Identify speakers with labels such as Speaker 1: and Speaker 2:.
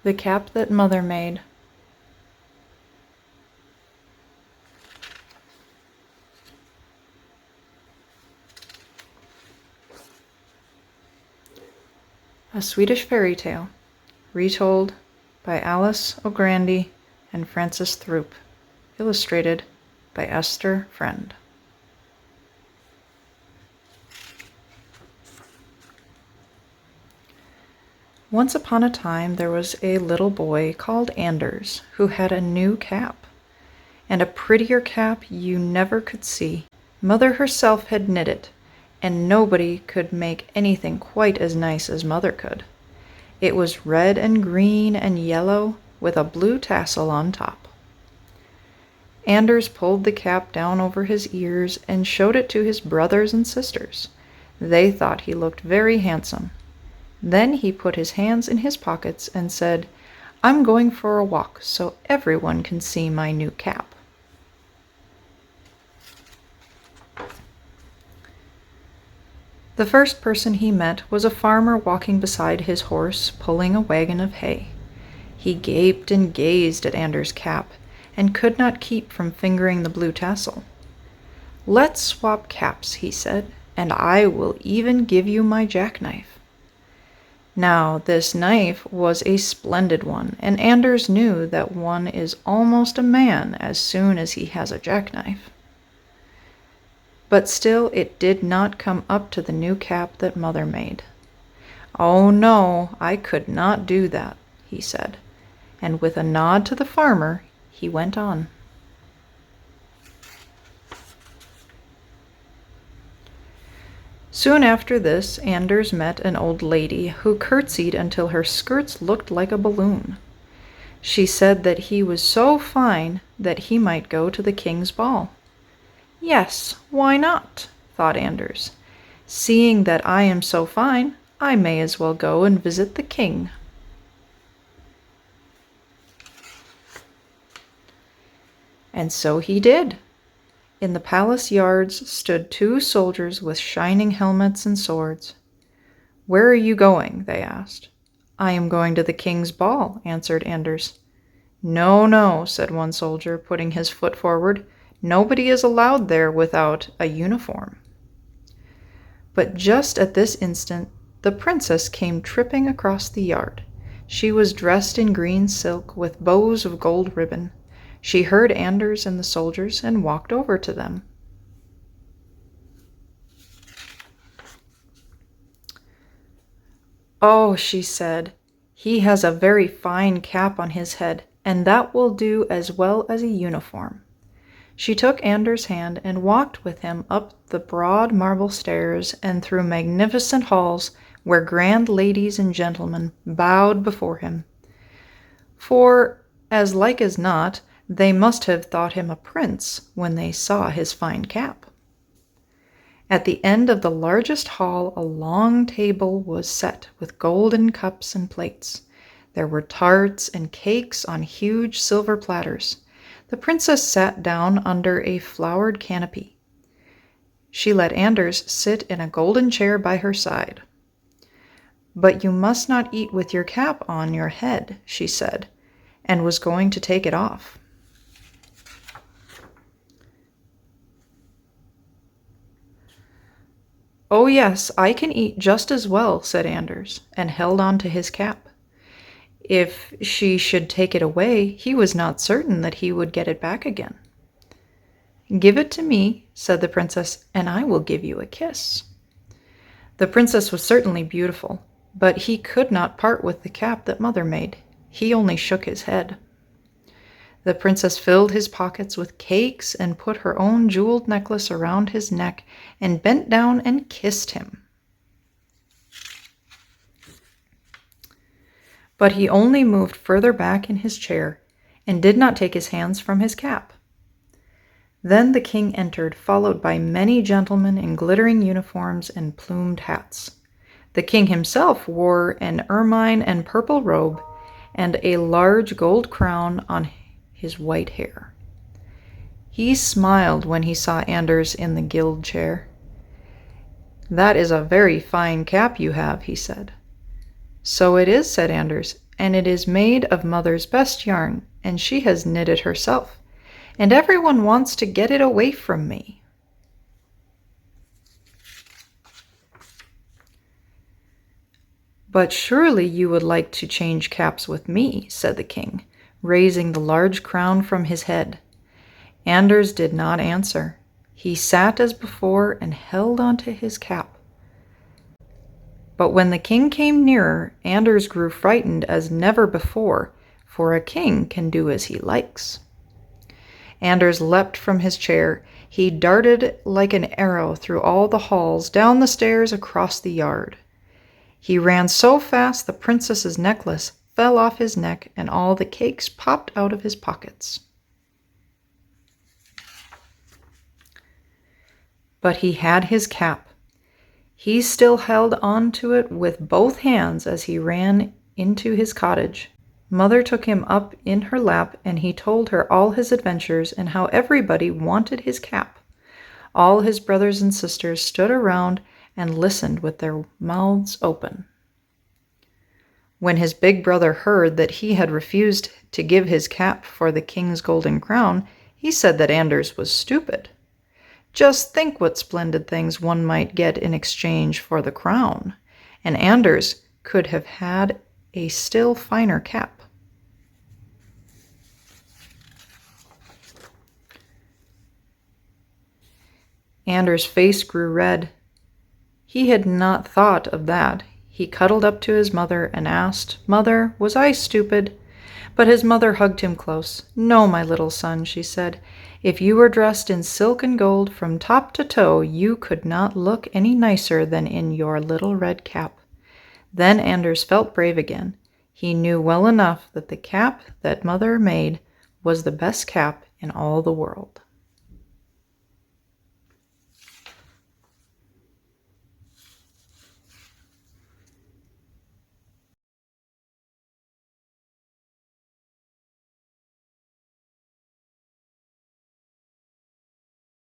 Speaker 1: The cap that Mother made. A Swedish fairy tale, retold by Alice O'Grady and Francis Throop, illustrated by Esther Friend. Once upon a time there was a little boy called Anders who had a new cap, and a prettier cap you never could see. Mother herself had knit it, and nobody could make anything quite as nice as Mother could. It was red and green and yellow with a blue tassel on top. Anders pulled the cap down over his ears and showed it to his brothers and sisters. They thought he looked very handsome. Then he put his hands in his pockets and said, "I'm going for a walk so everyone can see my new cap." The first person he met was a farmer walking beside his horse, pulling a wagon of hay. He gaped and gazed at Anders' cap and could not keep from fingering the blue tassel. "Let's swap caps," he said, "and I will even give you my jackknife." Now, this knife was a splendid one, and Anders knew that one is almost a man as soon as he has a jackknife. But still it did not come up to the new cap that Mother made. "Oh no, I could not do that," he said, and with a nod to the farmer, he went on. Soon after this, Anders met an old lady who curtsied until her skirts looked like a balloon. She said that he was so fine that he might go to the king's ball. "Yes, why not?" thought Anders. "Seeing that I am so fine, I may as well go and visit the king." And so he did. In the palace yards stood 2 soldiers with shining helmets and swords. "Where are you going?" they asked. "I am going to the king's ball," answered Anders. "No, no," said one soldier, putting his foot forward. "Nobody is allowed there without a uniform." But just at this instant, the princess came tripping across the yard. She was dressed in green silk with bows of gold ribbon. She heard Anders and the soldiers and walked over to them. "Oh," she said, "he has a very fine cap on his head, and that will do as well as a uniform." She took Anders' hand and walked with him up the broad marble stairs and through magnificent halls where grand ladies and gentlemen bowed before him. For, as like as not, they must have thought him a prince when they saw his fine cap. At the end of the largest hall, a long table was set with golden cups and plates. There were tarts and cakes on huge silver platters. The princess sat down under a flowered canopy. She let Anders sit in a golden chair by her side. "But you must not eat with your cap on your head," she said, and was going to take it off. "Oh yes, I can eat just as well," said Anders, and held on to his cap. If she should take it away, he was not certain that he would get it back again. "Give it to me," said the princess, "and I will give you a kiss." The princess was certainly beautiful, but he could not part with the cap that Mother made. He only shook his head. The princess filled his pockets with cakes and put her own jeweled necklace around his neck and bent down and kissed him. But he only moved further back in his chair and did not take his hands from his cap. Then the king entered, followed by many gentlemen in glittering uniforms and plumed hats. The king himself wore an ermine and purple robe and a large gold crown on his white hair. He smiled when he saw Anders in the gilt chair. "That is a very fine cap you have," he said. "So it is," said Anders, and it is made of Mother's best yarn, and she has knit it herself, and everyone wants to get it away from me." "But surely you would like to change caps with me," said the king, raising the large crown from his head. Anders did not answer. He sat as before and held onto his cap. But when the king came nearer, Anders grew frightened as never before, for a king can do as he likes. Anders leapt from his chair. He darted like an arrow through all the halls, down the stairs, across the yard. He ran so fast the princess's necklace fell off his neck and all the cakes popped out of his pockets. But he had his cap. He still held on to it with both hands as he ran into his cottage. Mother took him up in her lap, and he told her all his adventures and how everybody wanted his cap. All his brothers and sisters stood around and listened with their mouths open. When his big brother heard that he had refused to give his cap for the king's golden crown, he said that Anders was stupid. Just think what splendid things one might get in exchange for the crown, and Anders could have had a still finer cap. Anders' face grew red. He had not thought of that. He cuddled up to his mother and asked, "Mother, was I stupid?" But his mother hugged him close. "No, my little son," she said. "If you were dressed in silk and gold from top to toe, you could not look any nicer than in your little red cap." Then Anders felt brave again. He knew well enough that the cap that Mother made was the best cap in all the world.